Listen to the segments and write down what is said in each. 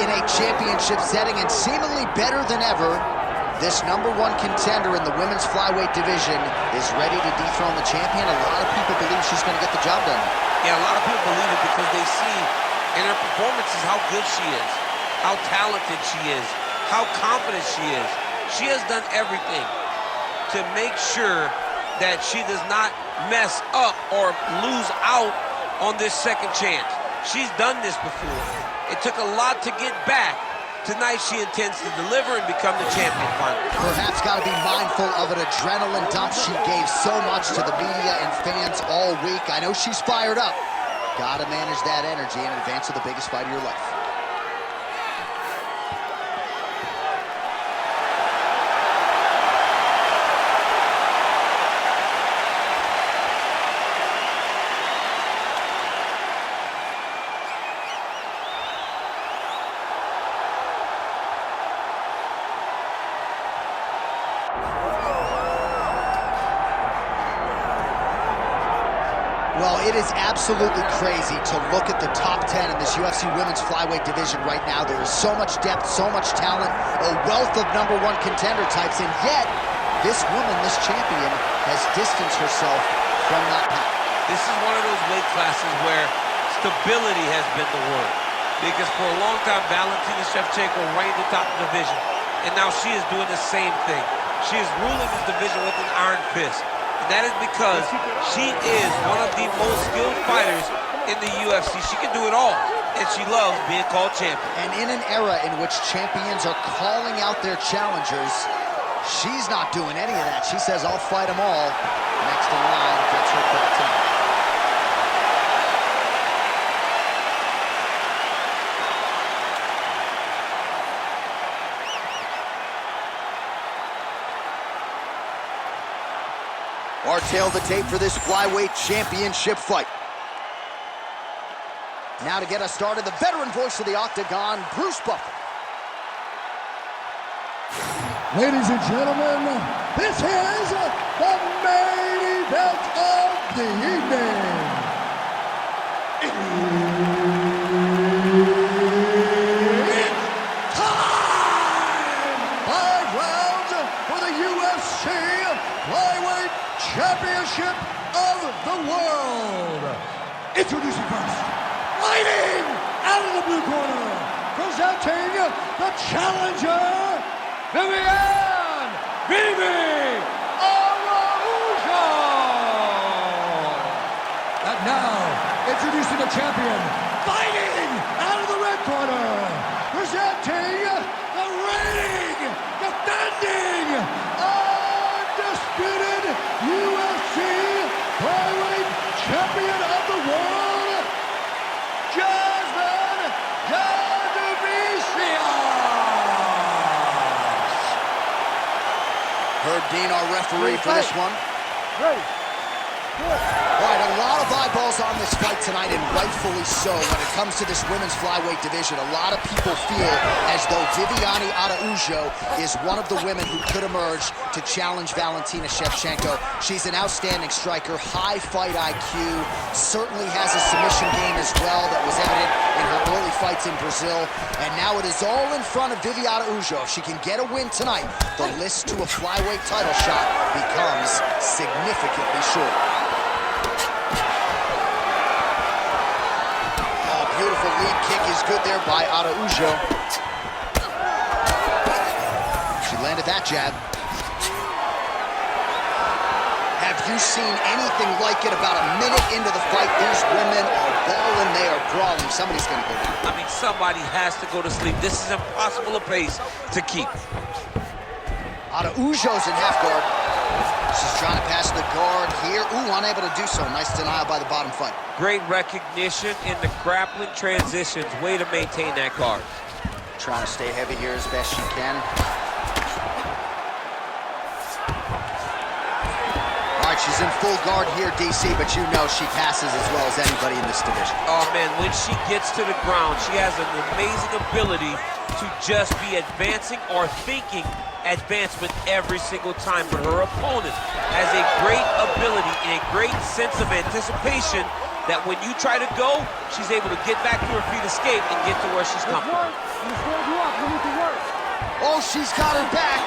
in a championship setting and seemingly better than ever. This #1 contender in the women's flyweight division is ready to dethrone the champion. A lot of people believe she's going to get the job done. Yeah, a lot of people believe it because they see in her performances how good she is, how talented she is, how confident she is. She has done everything to make sure that she does not mess up or lose out on this second chance. She's done this before. It took a lot to get back. Tonight she intends to deliver and become the champion finally. Perhaps got to be mindful of an adrenaline dump. She gave so much to the media and fans all week. I know she's fired up. Got to manage that energy in advance of the biggest fight of your life. Well, it is absolutely crazy to look at the top 10 in this UFC women's flyweight division right now. There is so much depth, so much talent, a wealth of #1 contender types, and yet this woman, this champion, has distanced herself from that path. This is one of those weight classes where stability has been the word. Because for a long time, Valentina Shevchenko reigned atop the division, and now she is doing the same thing. She is ruling this division with an iron fist. And that is because she is one of the most skilled fighters in the UFC. She can do it all, and she loves being called champion. And in an era in which champions are calling out their challengers, she's not doing any of that. She says, I'll fight them all. Next in line gets her call tonight. Our tail the tape for this flyweight championship fight. Now to get us started, the veteran voice of the Octagon, Bruce Buffer. Ladies and gentlemen, this is the main event of the evening. It's time! 5 rounds for the UFC Flyweight Championship of the World. Introducing first, fighting out of the blue corner, presenting the challenger, Viviane Araujo. And now, introducing the champion, fighting out of the red corner, presenting the reigning, defending, undisputed UFC Flyweight Champion of the World, Jasmine Jasudavicius. Herb Dean, our referee for this one. Ready. All right, a lot of eyeballs on this fight tonight, and rightfully so. When it comes to this women's flyweight division, a lot of people feel as though Viviane Araujo is one of the women who could emerge to challenge Valentina Shevchenko. She's an outstanding striker, high fight IQ, certainly has a submission game as well that was evident in her early fights in Brazil. And now it is all in front of Viviane Araujo. If she can get a win tonight, the list to a flyweight title shot becomes significantly short. Beautiful lead kick is good there by Araujo. She landed that jab. Have you seen anything like it? About a minute into the fight, these women are balling, they are brawling. Somebody's gonna go down. I mean, somebody has to go to sleep. This is impossible a pace to keep. Araujo's in half guard. She's trying to pass the guard here. Ooh, unable to do so. Nice denial by the bottom fight. Great recognition in the grappling transitions. Way to maintain that guard. Trying to stay heavy here as best she can. All right, she's in full guard here, DC, but you know she passes as well as anybody in this division. Oh, man, when she gets to the ground, she has an amazing ability to just be advancing or thinking advancement every single time. But her opponent has a great ability and a great sense of anticipation that when you try to go, she's able to get back to her feet, escape, and get to where she's comfortable. Oh, she's got her back.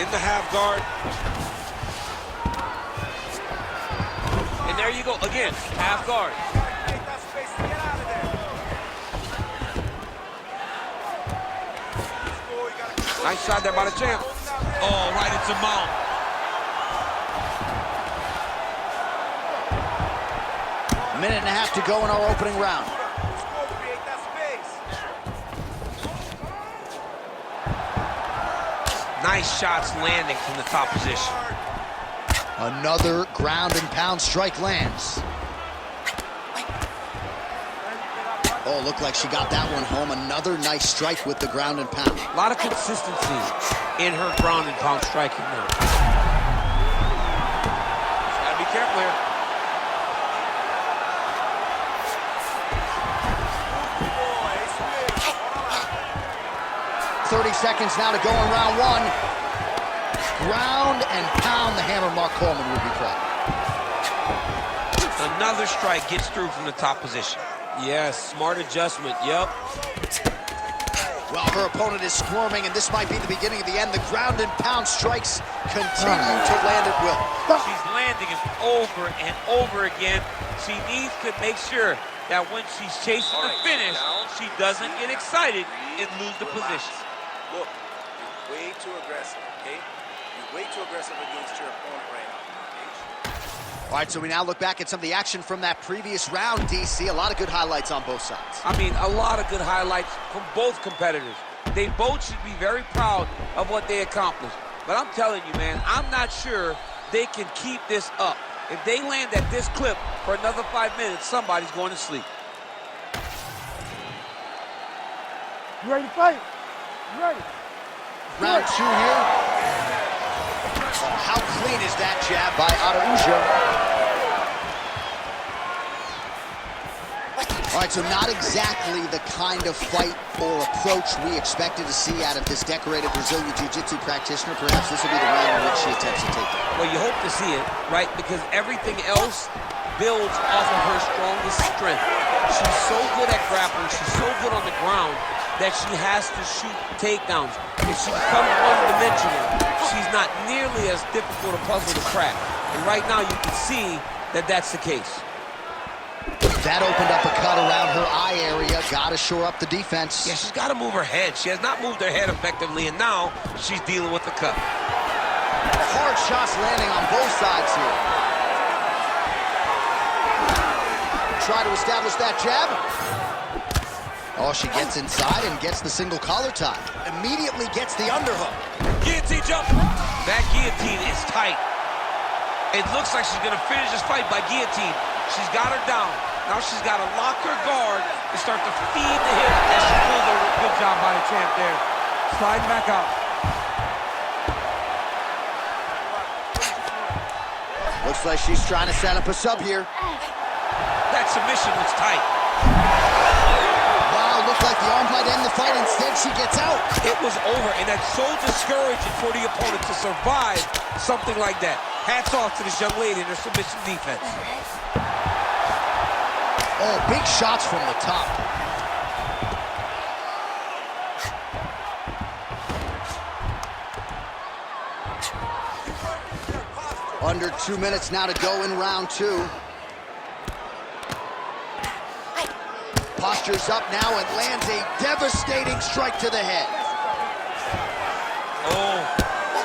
In the half guard. And there you go, again, half guard. Nice shot there by the champ. Oh, right into mount. A minute and a half to go in our opening round. Nice shots landing from the top position. Another ground and pound strike lands. Oh, looked like she got that one home. Another nice strike with the ground and pound. A lot of consistency in her ground and pound striking now. Gotta be careful here. 30 seconds now to go in round one. Ground and pound, the hammer Mark Coleman would be proud. Another strike gets through from the top position. Yes, smart adjustment, yep. Well, her opponent is squirming, and this might be the beginning of the end. The ground and pound strikes continue to land at will. She's landing it over and over again. She needs to make sure that when she's chasing the finish, she doesn't get excited and lose the position. Look, you're way too aggressive, okay? You're way too aggressive against your opponent right now. All right, so we now look back at some of the action from that previous round, DC. A lot of good highlights on both sides. I mean, a lot of good highlights from both competitors. They both should be very proud of what they accomplished. But I'm telling you, man, I'm not sure they can keep this up. If they land at this clip for another 5 minutes, somebody's going to sleep. You ready to fight? You ready? Round two here. Oh, how clean is that jab by Araujo? All right, so not exactly the kind of fight or approach we expected to see out of this decorated Brazilian Jiu-Jitsu practitioner. Perhaps this will be the round in which she attempts to take it. Well, you hope to see it, right? Because everything else builds off of her strongest strength. She's so good at grappling, she's so good on the ground that she has to shoot takedowns. If she becomes one-dimensional, she's not nearly as difficult a puzzle to crack. And right now you can see that that's the case. That opened up a cut around her eye area. Got to shore up the defense. Yeah, she's got to move her head. She has not moved her head effectively, and now she's dealing with the cut. Hard shots landing on both sides here. Try to establish that jab. Oh, she gets inside and gets the single collar tie. Immediately gets the underhook. Guillotine jump. That guillotine is tight. It looks like she's going to finish this fight by guillotine. She's got her down. Now she's got to lock her guard and start to feed the hip as she pulls her. Good job by the champ there. Sliding back out. Looks like she's trying to set up a sub here. That submission was tight. Wow, looked like the arm might end the fight. Instead, she gets out. It was over, and that's so discouraging for the opponent to survive something like that. Hats off to this young lady and her submission defense. Oh, big shots from the top. Under 2 minutes now to go in round two. Postures up now and lands a devastating strike to the head. Oh.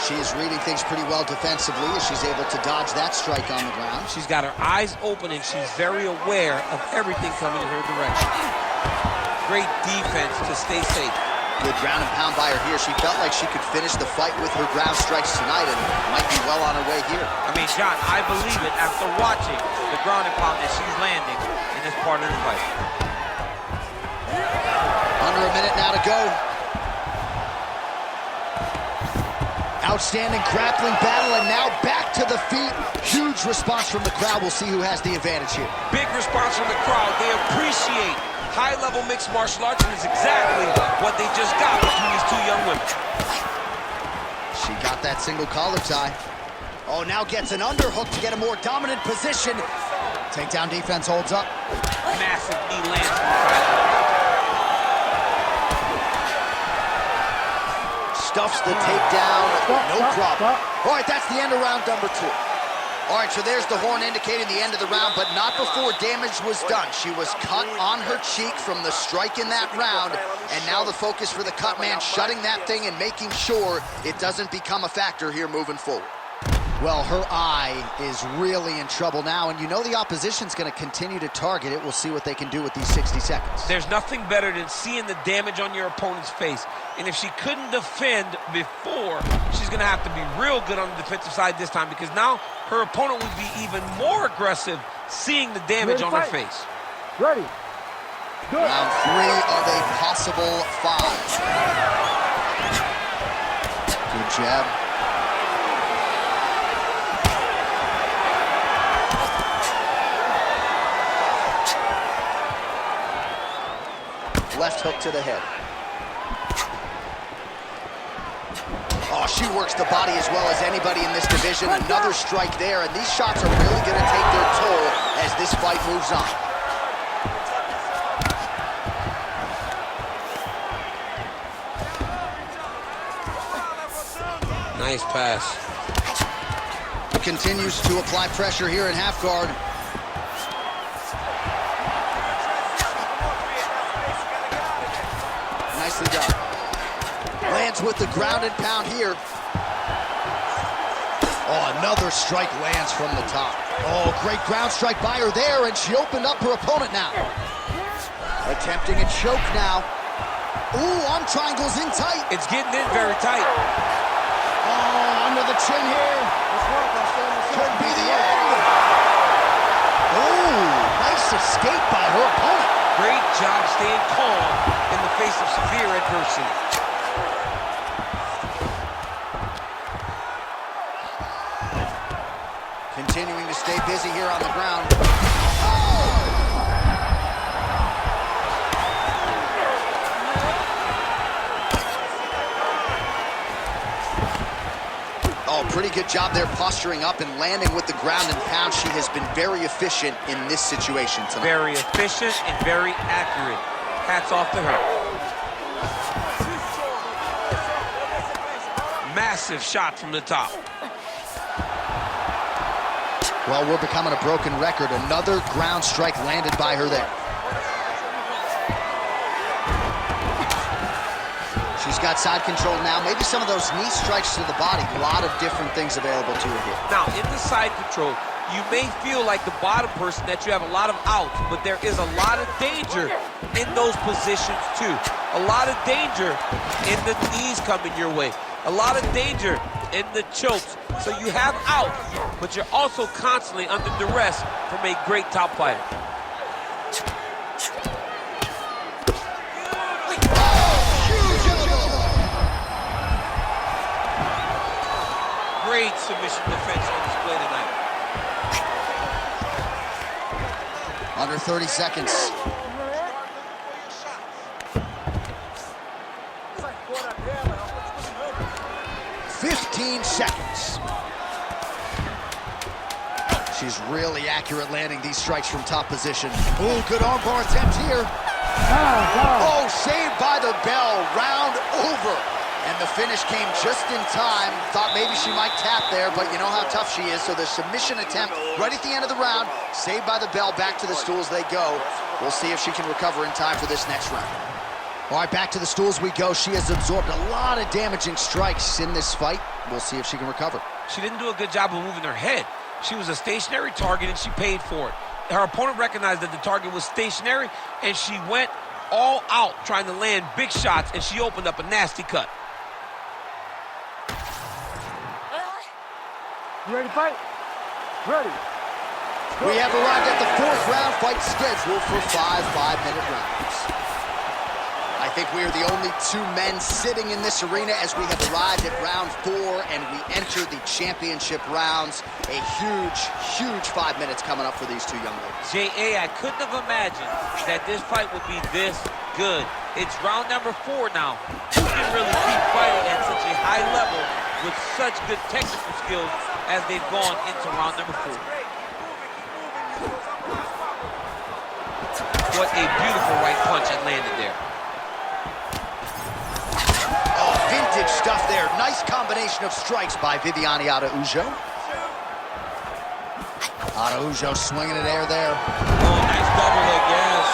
She is reading things pretty well defensively as she's able to dodge that strike on the ground. She's got her eyes open and she's very aware of everything coming in her direction. Great defense to stay safe. Good ground and pound by her here. She felt like she could finish the fight with her ground strikes tonight and might be well on her way here. I mean, John, I believe it after watching the ground and pound that she's landing in this part of the fight. Under a minute now to go. Outstanding grappling battle, and now back to the feet. Huge response from the crowd. We'll see who has the advantage here. Big response from the crowd. They appreciate high-level mixed martial arts, and it's exactly what they just got between these two young women. She got that single collar tie. Oh, now gets an underhook to get a more dominant position. Takedown defense holds up. Massive knee lands from the side. Stuffs the takedown, no problem. All right, that's the end of round number 2. All right, so there's the horn indicating the end of the round, but not before damage was done. She was cut on her cheek from the strike in that round, and now the focus for the cut man, shutting that thing and making sure it doesn't become a factor here moving forward. Well, her eye is really in trouble now, and you know the opposition's going to continue to target it. We'll see what they can do with these 60 seconds. There's nothing better than seeing the damage on your opponent's face. And if she couldn't defend before, she's going to have to be real good on the defensive side this time, because now her opponent would be even more aggressive seeing the damage on her face. Ready. Good. Round 3 of a possible 5. Good jab. Left hook to the head. Oh, she works the body as well as anybody in this division. Another strike there, and these shots are really going to take their toll as this fight moves on. Nice pass. Continues to apply pressure here in half guard. Nicely done. Lands with the ground and pound here. Oh, another strike lands from the top. Oh, great ground strike by her there, and she opened up her opponent now. Attempting a choke now. Ooh, arm triangles in tight. It's getting in very tight. Oh, under the chin here. Could be the end. Ooh, nice escape by her opponent. Great job staying calm in the face of severe adversity. Continuing to stay busy here on the ground. Oh, pretty good job there posturing up and landing with the ground and pound. She has been very efficient in this situation tonight. Very efficient and very accurate. Hats off to her. Massive shot from the top. Well, we're becoming a broken record. Another ground strike landed by her there. She's got side control now. Maybe some of those knee strikes to the body. A lot of different things available to her here. Now, in the side control, you may feel like the bottom person that you have a lot of outs, but there is a lot of danger in those positions too. A lot of danger in the knees coming your way. A lot of danger in the chokes. So you have outs, but you're also constantly under duress from a great top fighter. Great submission defense on display tonight. Under 30 seconds. Seconds. She's really accurate landing these strikes from top position. Ooh, good armbar attempt here. Oh, saved by the bell. Round over. And the finish came just in time. Thought maybe she might tap there, but you know how tough she is. So the submission attempt right at the end of the round. Saved by the bell. Back to the stools they go. We'll see if she can recover in time for this next round. All right, back to the stools we go. She has absorbed a lot of damaging strikes in this fight. We'll see if she can recover. She didn't do a good job of moving her head. She was a stationary target, and she paid for it. Her opponent recognized that the target was stationary, and she went all out trying to land big shots, and she opened up a nasty cut. You ready to fight? Ready. We have arrived at the 4th round fight scheduled for 5 5-minute rounds. I think we are the only 2 men sitting in this arena as we have arrived at round 4 and we enter the championship rounds. A huge, huge 5 minutes coming up for these 2 young ladies. J.A., I couldn't have imagined that this fight would be this good. It's round number 4 now. Who can really keep fighting at such a high level with such good technical skills as they've gone into round number 4. What a beautiful right punch that landed there. Oh, vintage stuff there. Nice combination of strikes by Viviane Araujo. Araujo swinging it air there. Oh, nice double leg, yes.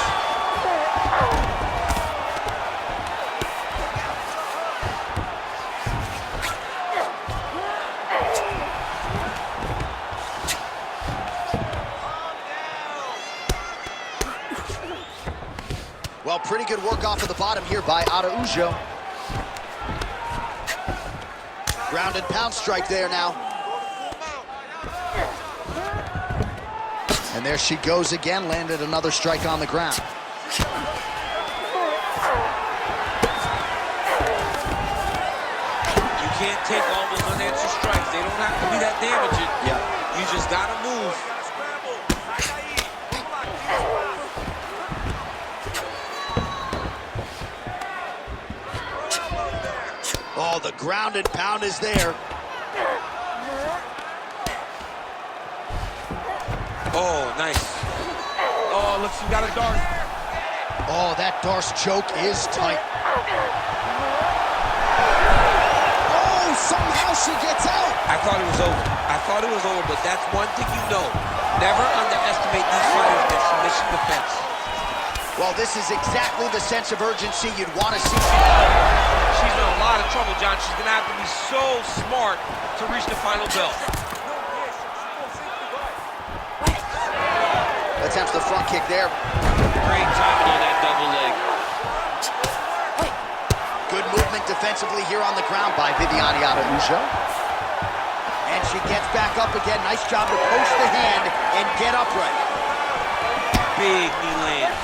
Well, pretty good work off of the bottom here by Araujo. Ground and pound strike there now. And there she goes again, landed another strike on the ground. You can't take all those unanswered strikes. They don't have to be that damaging. Yeah. You just gotta move. Oh, the ground and pound is there. Oh, nice. Oh, looks, you got a dart. Oh, that Darce choke is tight. Oh, somehow she gets out. I thought it was over. I thought it was over, but that's one thing you know. Never underestimate these fighters that submission defense. Well, this is exactly the sense of urgency you'd want to see. She's in a lot of trouble, John. She's going to have to be so smart to reach the final bell. Attempts the front kick there. Great timing on that double leg. Good movement defensively here on the ground by Viviane Araujo. And she gets back up again. Nice job to post the hand and get upright. Big knee land.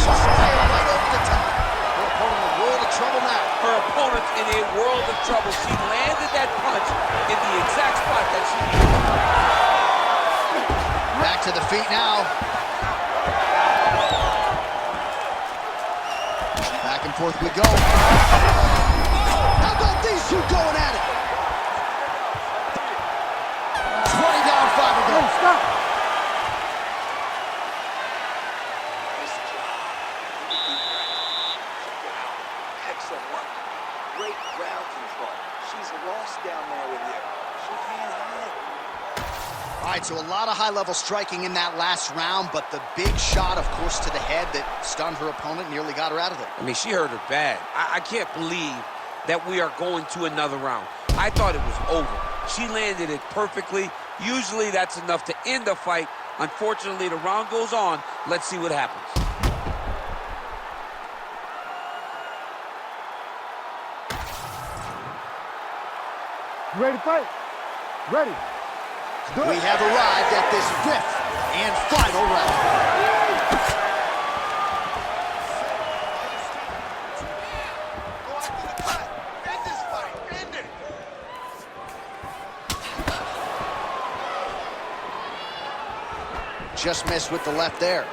Right over the top. Her opponent in a world of trouble now. Her opponent's in a world of trouble. She landed that punch in the exact spot that she needed. Back to the feet now. Back and forth we go. How about these two going at it? 20 down, 5 to go. Stop. Excellent. Great ground control. She's lost down there with you. She can't hit. All right, so a lot of high-level striking in that last round, but the big shot, of course, to the head that stunned her opponent, nearly got her out of there. I mean, she hurt her bad. I can't believe that we are going to another round. I thought it was over. She landed it perfectly. Usually that's enough to end the fight. Unfortunately, the round goes on. Let's see what happens. You ready to fight? Ready. We have arrived at this 5th and final round. Just missed with the left there.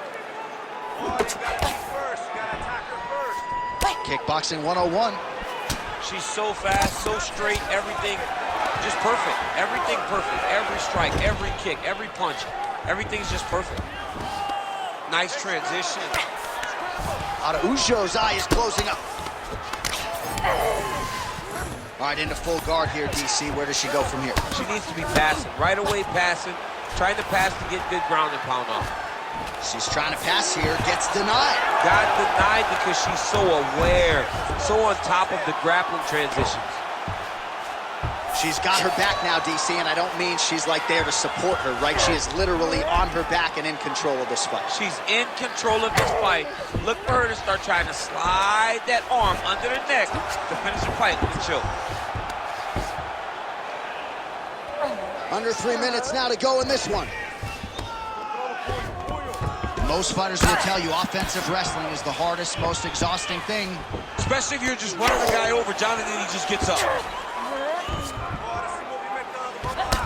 Kickboxing 101. She's so fast, so straight, everything just perfect. Everything perfect. Every strike, every kick, every punch. Everything's just perfect. Nice transition. Araujo's eye is closing up. All right, into full guard here, DC. Where does she go from here? She needs to be passing. Right away passing. Trying to pass to get good ground and pound off. She's trying to pass here, gets denied. Got denied because she's so aware, so on top of the grappling transitions. She's got her back now, DC, and I don't mean she's like there to support her, right? She is literally on her back and in control of this fight. She's in control of this fight. Look for her to start trying to slide that arm under the neck to finish the fight with a choke. Under 3 minutes now to go in this one. Most fighters will tell you offensive wrestling is the hardest, most exhausting thing. Especially if you're just running the guy over, John, and then he just gets up.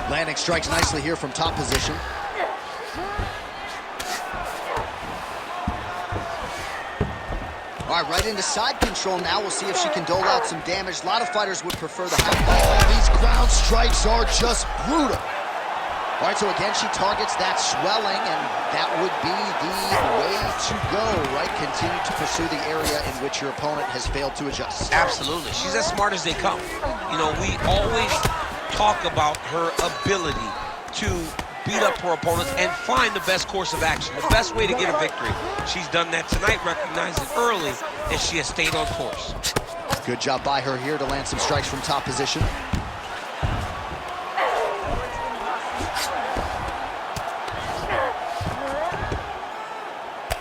Landing strikes nicely here from top position. All All right, right into side control now. We'll see if she can dole out some damage. A lot of fighters would prefer the half. Oh, these ground strikes are just brutal. All right, so again, she targets that swelling, and that would be the way to go, right? Continue to pursue the area in which your opponent has failed to adjust. Absolutely. She's as smart as they come. You know, we always talk about her ability to beat up her opponents and find the best course of action, the best way to get a victory. She's done that tonight, recognized it early, and she has stayed on course. Good job by her here to land some strikes from top position.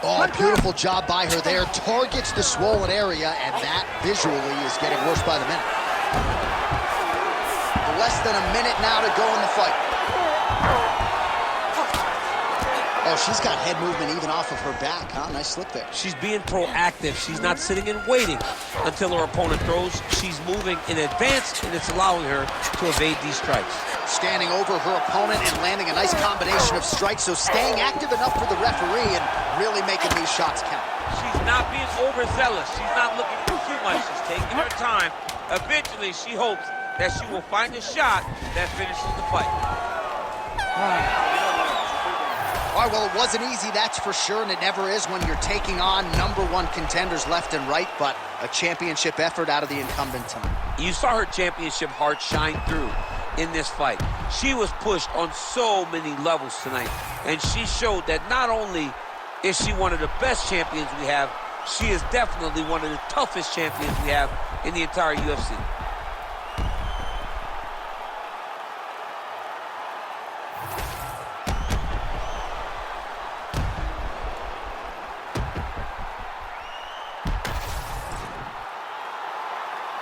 Oh, beautiful job by her there. Targets the swollen area, and that visually is getting worse by the minute. Less than a minute now to go in the fight. Oh, she's got head movement even off of her back, huh? Nice slip there. She's being proactive. She's not sitting and waiting until her opponent throws. She's moving in advance, and it's allowing her to evade these strikes. Standing over her opponent and landing a nice combination of strikes, so staying active enough for the referee and really making these shots count. She's not being overzealous. She's not looking for too much. She's taking her time. Eventually, she hopes that she will find a shot that finishes the fight. All right, well, it wasn't easy, that's for sure, and it never is when you're taking on #1 contenders left and right, but a championship effort out of the incumbent tonight. You saw her championship heart shine through in this fight. She was pushed on so many levels tonight, and she showed that not only is she one of the best champions we have, she is definitely one of the toughest champions we have in the entire UFC.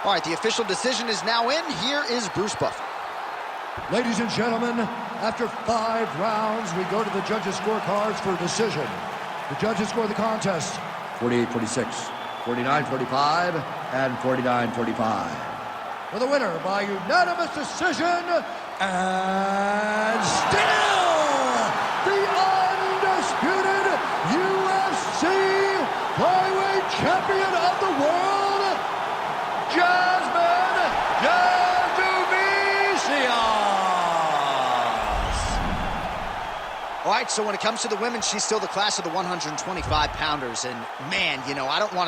All right, the official decision is now in. Here is Bruce Buffer. Ladies and gentlemen, after 5 rounds, we go to the judges' scorecards for a decision. The judges score the contest 48-46, 49-45, and 49-45. For the winner by unanimous decision, and still the undisputed UFC flyweight champion of the world, Jasmine Jasudavicius. All right, so when it comes to the women, she's still the class of the 125-pounders. And, man, you know, I don't want to